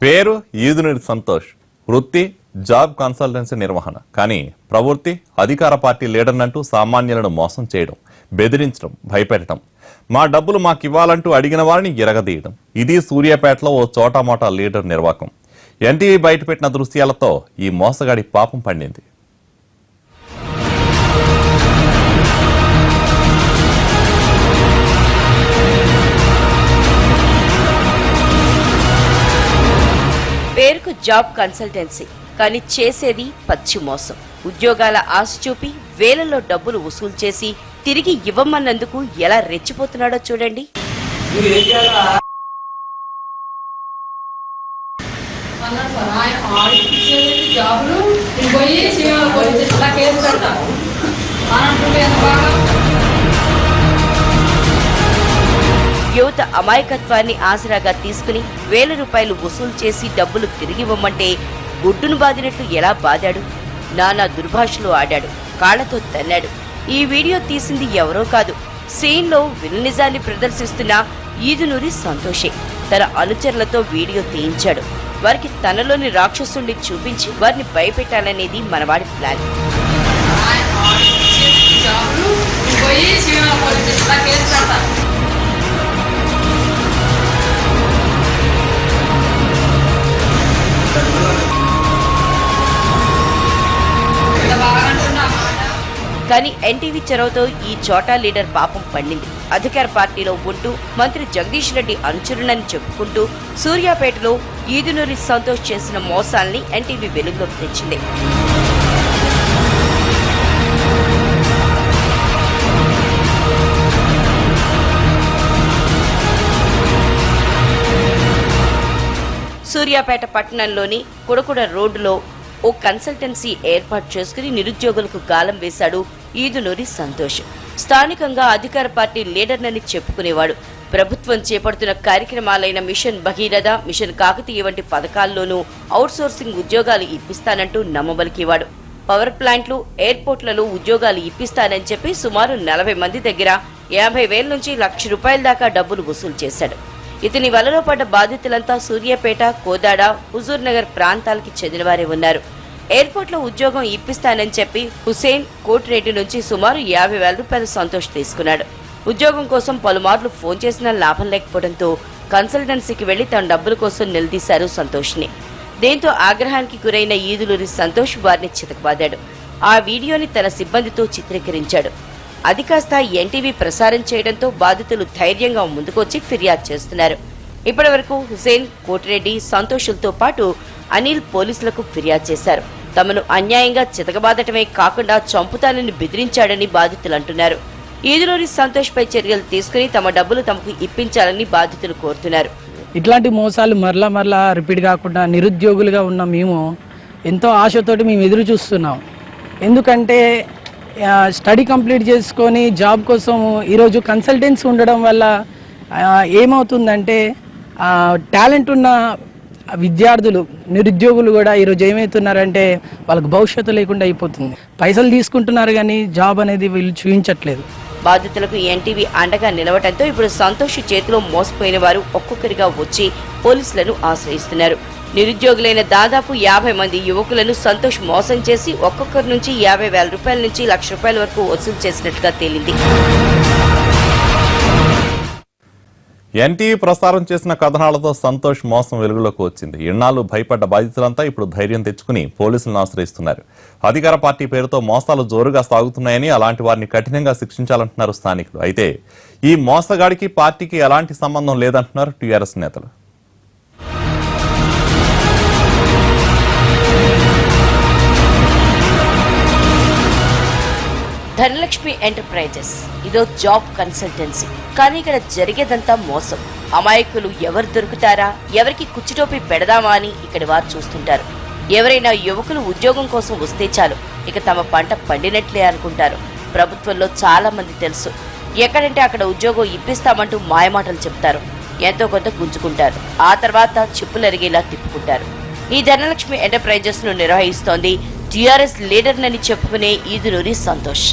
పేరు ఈదునూరి సంతోష్, వృత్తి job consultancy నిర్వహణ. కానీ ప్రవృత్తి అధికార పార్టీ లీడర్నంటూ సామాన్యులను మోసం చేయడం, బెదిరించడం, భయపెట్టడం. మా డబ్బులు మాకివ్వాలంటూ అడిగిన వారిని ఎరగదీయడం. ఇది సూర్యాపేటలో ఓ చోటామోటా లీడర్ నిర్వాకం. ఎన్టీవీ బయటపెట్టిన దృశ్యాలతో ఈ మోసగాడి పాపం పండింది. పేరుకు జాబ్ కన్సల్టెన్సీ, కానీ చేసేది పచ్చి మోసం. ఉద్యోగాల ఆశ చూపి వేలలో డబ్బులు వసూలు చేసి తిరిగి ఇవ్వమన్నందుకు ఎలా రెచ్చిపోతున్నాడో చూడండి. యువత అమాయకత్వాన్ని ఆసరాగా తీసుకుని వేల రూపాయలు వసూలు చేసి డబ్బులు తిరిగివ్వమంటే గుడ్డును బాదినట్లు ఎలా బాదాడు. నానా దుర్భాషలో ఆడాడు, కాళ్లతో తన్నాడు. ఈ వీడియో తీసింది ఎవరో కాదు, సీన్లో విలనిజాన్ని ప్రదర్శిస్తున్న ఈదునూరి సంతోషే. తన అనుచరులతో వీడియో తీయించాడు. వారికి తనలోని రాక్షసుణ్ణి చూపించి వారిని భయపెట్టాలనేది మనవాడి ప్లాన్. కానీ ఎన్టీవీ చొరవతో ఈ చోటా లీడర్ పాపం పండింది. అధికార పార్టీలో ఉంటూ మంత్రి జగదీష్ రెడ్డి అనుచరులని చెప్పుకుంటూ సూర్యాపేటలో ఈదునూరి సంతోష్ చేసిన మోసాల్ని ఎన్టీవీ వెలుగులోకి తెచ్చింది. సూర్యాపేట పట్టణంలోని కుడకుడ రోడ్డులో ఓ కన్సల్టెన్సీ ఏర్పాటు చేసుకుని నిరుద్యోగులకు గాలం వేశాడు ఈదునూరి సంతోష్. స్థానికంగా అధికార పార్టీ లీడర్నని చెప్పుకునేవాడు. ప్రభుత్వం చేపడుతున్న కార్యక్రమాలైన మిషన్ భగీరథ, మిషన్ కాకతీయ వంటి పథకాల్లోనూ అవుట్సోర్సింగ్ ఉద్యోగాలు ఇప్పిస్తానంటూ నమ్మబలికేవాడు. పవర్ ప్లాంట్లు, ఎయిర్పోర్ట్లలో ఉద్యోగాలు ఇప్పిస్తానని చెప్పి సుమారు 40 మంది దగ్గర 50,000 నుంచి ₹1,00,000 దాకా డబ్బులు వసూలు చేశాడు. ఇతని వలలో పడ్డ బాధితులంతా సూర్యాపేట, కోదాడ, హుజూర్ నగర్ ప్రాంతాలకి చెందినవారే ఉన్నారు. ఎయిర్పోర్ట్ లో ఉద్యోగం ఇప్పిస్తానని చెప్పి హుసేన్, కోటిరెడ్డి నుంచి సుమారు ₹50,000 సంతోష్ తీసుకున్నాడు. ఉద్యోగం కోసం పలుమార్లు ఫోన్ చేసినా లాభం లేకపోవడంతో కన్సల్టెన్సీకి వెళ్లి తన డబ్బుల కోసం నిలదీశారు సంతోష్ ని. దీంతో ఆగ్రహానికి గురైన ఈదునూరి సంతోష్ వారిని చితకబాదాడు. ఆ వీడియోని తన సిబ్బందితో చిత్రీకరించాడు. అది కాస్త ఎన్టీవీ ప్రసారం చేయడంతో బాధితులు ధైర్యంగా ముందుకొచ్చి ఫిర్యాదు చేస్తున్నారు. ఇప్పటి వరకు హుసేన్, కోటిరెడ్డి, సంతోషులతో పాటు అనిల్ పోలీసులకు ఫిర్యాదు చేశారు. తమను అన్యాయంగా చితకబాదటమే కాకుండా చంపుతానని బెదిరించాడని బాధితులు అంటున్నారు. ఈదునూరి సంతోష్ పై చర్యలు తీసుకుని తమ డబ్బులు తమకు ఇప్పించాలని బాధితులు కోరుతున్నారు. ఇట్లాంటి మోసాలు మరలా రిపీట్ కాకుండా నిరుద్యోగులుగా ఉన్న మేము ఎంతో ఆశతోటి మేము ఎదురు చూస్తున్నాం. ఎందుకంటే స్టడీ కంప్లీట్ చేసుకొని జాబ్ కోసం ఈరోజు కన్సల్టెన్సీ ఉండడం వల్ల ఏమవుతుందంటే టాలెంట్ ఉన్న విద్యార్థులు, నిరుద్యోగులు కూడా ఈరోజు ఏమవుతున్నారంటే వాళ్ళకి భవిష్యత్తు లేకుండా అయిపోతుంది. పైసలు తీసుకుంటున్నారు కానీ జాబ్ అనేది వీళ్ళు చూపించట్లేదు. బాధితులకు ఎన్టీవీ అండగా నిలవడంతో ఇప్పుడు సంతోష్ చేతిలో మోసపోయిన వారు ఒక్కొక్కరిగా వచ్చి పోలీసులను ఆశ్రయిస్తున్నారు. నిరుద్యోగులైన దాదాపు 50 మంది యువకులను సంతోష్ మోసం చేసి ఒక్కొక్కరి నుంచి ₹50,000 నుంచి ₹1,00,000 వరకు వసూలు చేసినట్టుగా తేలింది. ఎన్టీవీ ప్రసారం చేసిన కథనాలతో సంతోష్ మోసం వెలుగులోకి వచ్చింది. ఇన్నాళ్లు భయపడ్డ బాధితులంతా ఇప్పుడు ధైర్యం తెచ్చుకుని పోలీసులను ఆశ్రయిస్తున్నారు. అధికార పార్టీ పేరుతో మోసాలు జోరుగా సాగుతున్నాయని, అలాంటి వారిని కఠినంగా శిక్షించాలంటున్నారు స్థానికులు. అయితే ఈ మోసగాడికి పార్టీకి ఎలాంటి సంబంధం లేదంటున్నారు టీఆర్ఎస్ నేతలు. ధనలక్ష్మి ఎంటర్ప్రైజెస్ ఇదో జాబ్ కన్సల్టెన్సీ, కానీ ఇక్కడ జరిగేదంతా మోసం. అమాయకులు ఎవరు దొరుకుతారా, ఎవరికి కుచ్చిటోపి పెడదామా అని ఇక్కడి వారు చూస్తుంటారు. ఎవరైనా యువకులు ఉద్యోగం కోసం వస్తే చాలు, ఇక తమ పంట పండినట్లే అనుకుంటారు. ప్రభుత్వంలో చాలా మంది తెలుసు, ఎక్కడంటే అక్కడ ఉద్యోగం ఇప్పిస్తామంటూ మాయమాటలు చెప్తారు. ఎంతో కొంత గుంజుకుంటారు, ఆ తర్వాత చిప్పులరిగేలా తిప్పుకుంటారు. ఈ ధనలక్ష్మి ఎంటర్ప్రైజెస్ ను నిర్వహిస్తోంది టీఆర్ఎస్ లీడర్నని చెప్పుకునే ఈదునూరి సంతోష్.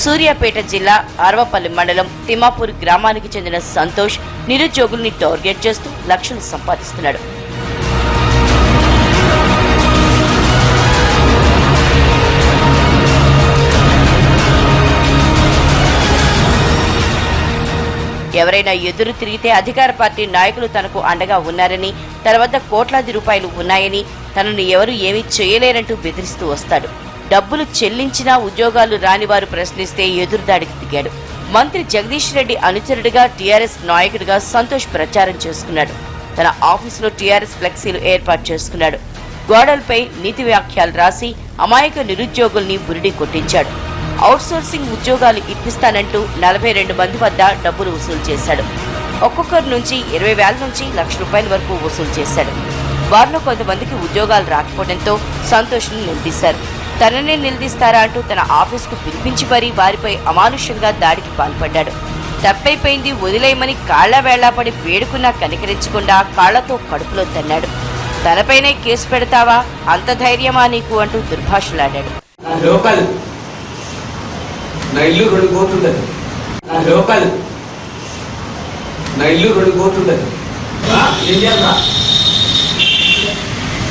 సూర్యాపేట జిల్లా ఆర్వపల్లి మండలం తిమ్మాపూర్ గ్రామానికి చెందిన సంతోష్ నిరుద్యోగుల్ని టార్గెట్ చేస్తూ లక్షలు సంపాదిస్తున్నాడు. ఎవరైనా ఎదురు తిరిగితే అధికార పార్టీ నాయకులు తనకు అండగా ఉన్నారని, తన వద్ద కోట్లాది రూపాయలు ఉన్నాయని, తనను ఎవరు ఏమీ చేయలేరంటూ బెదిరిస్తూ వస్తాడు. డబ్బులు చెల్లించినా ఉద్యోగాలు రాని వారు ప్రశ్నిస్తే ఎదురుదాడికి దిగాడు. మంత్రి జగదీష్ రెడ్డి అనుచరుడిగా టీఆర్ఎస్ నాయకుడిగా సంతోష్ ప్రచారం చేసుకున్నాడు. తన ఆఫీసులో టీఆర్ఎస్ ఫ్లెక్సీలు ఏర్పాటు చేసుకున్నాడు. గోడలపై నీతి వ్యాఖ్యలు రాసి అమాయక నిరుద్యోగుల్ని బురిడి కొట్టించాడు. అవుట్సోర్సింగ్ ఉద్యోగాలు ఇప్పిస్తానంటూ 42 మంది వద్ద డబ్బులు వసూలు చేశాడు. ఒక్కొక్కరి నుంచి 20,000 నుంచి ₹1,00,000 వరకు వసూలు చేశాడు. వారిలో కొంతమందికి ఉద్యోగాలు రాకపోవడంతో సంతోష్ను నిలదీశారు. తననే నిలదీస్తారా అంటూ తన ఆఫీసుకు పిలిపించి మరీ వారిపై అమానుష్యంగా దాడికి పాల్పడ్డాడు. తప్పైపోయింది వదిలేయమని కాళ్ల వేళ్లాపడి వేడుకున్నా కనికరించకుండా కాళ్లతో కడుపులో తన్నాడు. తనపైనే కేసు పెడతావా, అంత ధైర్యమా నీకు అంటూ దుర్భాషలాడాడు. నా ఇల్లు 2 కోట్లు ఉంటుంది. నా లోకల్ నా ఇల్లు 2 కోట్లు ఉంటుంది. ఏం చేయాలా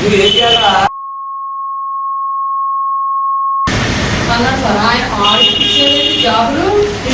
మీరు ఏం చేయాలా అన్నాడు సార్. ఆయన ఆడిపించేది జాబులు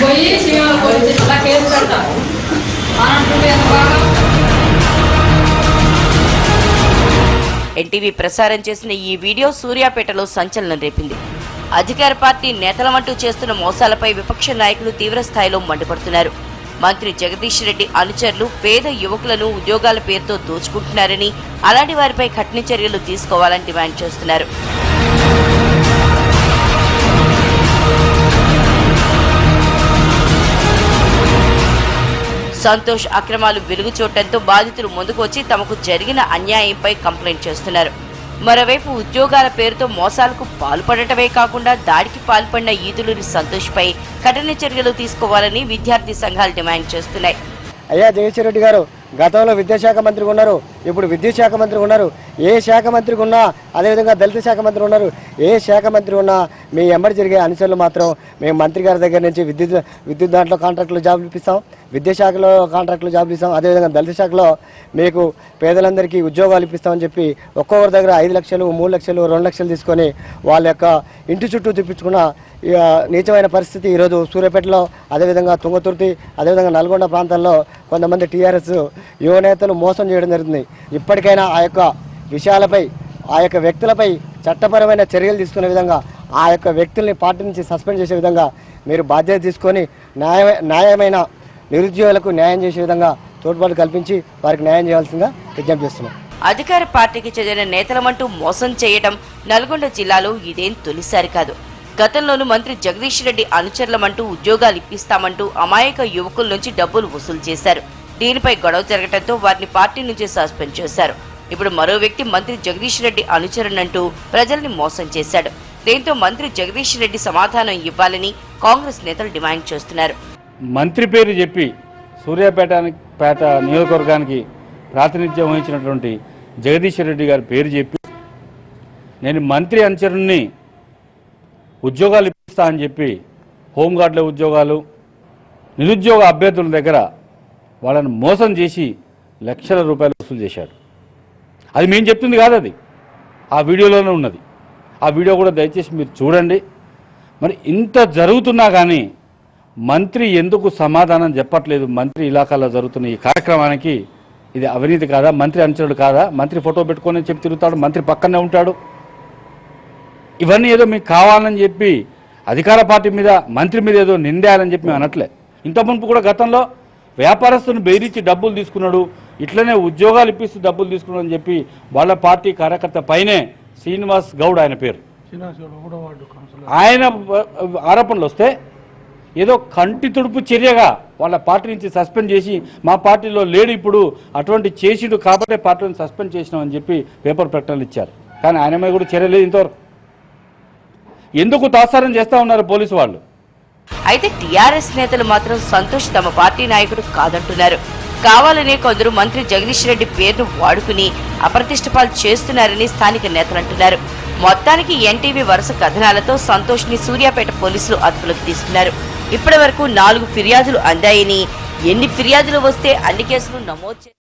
పోయి చేయాలి అలా కేసు పెడతారు అనంటుంటే ఎంత బాగా. ఎన్టీవీ ప్రసారం చేసిన ఈ వీడియో సూర్యాపేటలో సంచలనం రేపింది. అధికార పార్టీ నేతలమంటూ చేస్తున్న మోసాలపై విపక్ష నాయకులు తీవ్రస్థాయిలో మండిపడుతున్నారు. మంత్రి జగదీష్ రెడ్డి అనుచరులు పేద యువకులను ఉద్యోగాల పేరుతో దోచుకుంటున్నారని, అలాంటి వారిపై కఠిన చర్యలు తీసుకోవాలని డిమాండ్ చేస్తున్నారు. సంతోష్ అక్రమాలు వెలుగు చూడటంతో బాధితులు ముందుకు వచ్చి తమకు జరిగిన అన్యాయంపై కంప్లైంట్ చేస్తున్నారు. మరోవైపు ఉద్యోగాల పేరుతో మోసాలకు పాల్పడటమే కాకుండా దాడికి పాల్పడిన ఈదులూరి సంతోష్ పై కఠిన చర్యలు తీసుకోవాలని విద్యార్థి సంఘాలు డిమాండ్ చేస్తున్నాయి. అయ్యా జగదీష్ రెడ్డి గారు గతంలో విద్యాశాఖ మంత్రిగా ఉన్నారు, ఇప్పుడు విద్యుత్ శాఖ మంత్రిగా ఉన్నారు. ఏ శాఖ మంత్రికి ఉన్నా, అదేవిధంగా దళిత శాఖ మంత్రి ఉన్నారు. ఏ శాఖ మంత్రి ఉన్నా మీ ఎంబడి జరిగే అనుచరులు మాత్రం మేము మంత్రి గారి దగ్గర నుంచి విద్యుత్ దాంట్లో కాంట్రాక్టులు జాబులు ఇప్పిస్తాం, విద్యాశాఖలో కాంట్రాక్టులు జాబులు ఇస్తాం, అదేవిధంగా దళిత శాఖలో మీకు పేదలందరికీ ఉద్యోగాలు ఇప్పిస్తామని చెప్పి ఒక్కొక్కరి దగ్గర 5 లక్షలు, 3 లక్షలు, 2 లక్షలు తీసుకొని వాళ్ళ యొక్క ఇంటి చుట్టూ తిప్పించుకున్న నీచమైన పరిస్థితి ఈరోజు సూర్యాపేటలో, అదేవిధంగా తుంగతుర్తి, అదేవిధంగా నల్గొండ ప్రాంతాల్లో కొంతమంది టీఆర్ఎస్ యువ నేతలు మోసం చేయడం జరుగుతుంది. ఇప్పటికైనా ఆ యొక్క విషయాలపై, ఆ యొక్క వ్యక్తులపై చట్టపరమైన చర్యలు తీసుకునే విధంగా, ఆ యొక్క వ్యక్తుల్ని పార్టీ నుంచి సస్పెండ్ చేసే విధంగా మీరు బాధ్యత తీసుకొని న్యాయమైన నిరుద్యోగులకు న్యాయం చేసే విధంగా తోడ్పాటు కల్పించి వారికి న్యాయం చేయాల్సిందిగా విజ్ఞప్తి చేస్తున్నాం. అధికార పార్టీకి చెందిన నేతలమంటూ మోసం చేయడం నల్గొండ జిల్లాలో ఇదేం తొలిసారి కాదు. గతంలోనూ మంత్రి జగదీష్ రెడ్డి అనుచరులమంటూ ఉద్యోగాలు ఇప్పిస్తామంటూ అమాయక యువకుల నుంచి డబ్బులు వసూలు చేశారు. దీనిపై గొడవ జరగడంతో వారిని పార్టీ నుంచి సస్పెండ్ చేశారు. ఇప్పుడు మరో వ్యక్తి మంత్రి జగదీష్ రెడ్డి అనుచరునంటూ ప్రజల్ని మోసం చేశాడు. దీంతో మంత్రి జగదీష్ రెడ్డి సమాధానం ఇవ్వాలని కాంగ్రెస్ నేతలు డిమాండ్ చేస్తున్నారు. మంత్రి పేరు చెప్పి సూర్యాపేట నియోజకవర్గానికి ప్రాతినిధ్యం వహించినటువంటి జగదీష్ రెడ్డి గారి పేరు చెప్పి నేను మంత్రి అనుచరుణ్ణి ఉద్యోగాలు ఇప్పిస్తా అని చెప్పి హోంగార్డుల ఉద్యోగాలు, నిరుద్యోగ అభ్యర్థుల దగ్గర వాళ్ళని మోసం చేసి లక్షల రూపాయలు వసూలు చేశాడు. అది మేము చెప్తుంది కాదు, అది ఆ వీడియోలోనే ఉన్నది. ఆ వీడియో కూడా దయచేసి మీరు చూడండి. మరి ఇంత జరుగుతున్నా కానీ మంత్రి ఎందుకు సమాధానం చెప్పట్లేదు? మంత్రి ఇలాకాలో జరుగుతున్న ఈ కార్యక్రమానికి ఇది అవినీతి కాదా? మంత్రి అనుచరుడు కాదా? మంత్రి ఫోటో పెట్టుకొని చెప్పి తిరుగుతాడు, మంత్రి పక్కనే ఉంటాడు. ఇవన్నీ ఏదో మీకు కావాలని చెప్పి అధికార పార్టీ మీద, మంత్రి మీద ఏదో నిందేయాలని చెప్పి మేము అనట్లే. ఇంత మునుపు కూడా గతంలో వ్యాపారస్తుని బెదిరించి డబ్బులు తీసుకున్నాడు, ఇట్లనే ఉద్యోగాలు ఇప్పిస్తూ డబ్బులు తీసుకున్నాడు అని చెప్పి వాళ్ళ పార్టీ కార్యకర్త పైనే శ్రీనివాస్ గౌడ్ ఆయన పేరు, ఆయన ఆరోపణలు వస్తే ఏదో కంటి తుడుపు చర్యగా వాళ్ళ పార్టీ నుంచి సస్పెండ్ చేసి మా పార్టీలో లేడు ఇప్పుడు, అటువంటి చేసిడు కాబట్టి పార్టీని సస్పెండ్ చేసినామని చెప్పి పేపర్ ప్రకటనలు ఇచ్చారు. కానీ ఆయన మీద కూడా చర్య లేదు ఇంతవరకు. ఎందుకు తాత్సారం చేస్తా ఉన్నారు పోలీసు వాళ్ళు? అయితే టీఆర్ఎస్ నేతలు మాత్రం సంతోష్ తమ పార్టీ నాయకుడు కాదంటున్నారు. కావాలనే కొందరు మంత్రి జగదీష్ రెడ్డి పేరును వాడుకుని అప్రతిష్ట పాలు చేస్తున్నారని స్థానిక నేతలంటున్నారు. మొత్తానికి ఎన్టీవీ వరుస కథనాలతో సంతోష్ ని సూర్యాపేట పోలీసులు అదుపులోకి తీసుకున్నారు. ఇప్పటి వరకు 4 ఫిర్యాదులు అందాయని, ఎన్ని ఫిర్యాదులు వస్తే అన్ని కేసులు నమోదు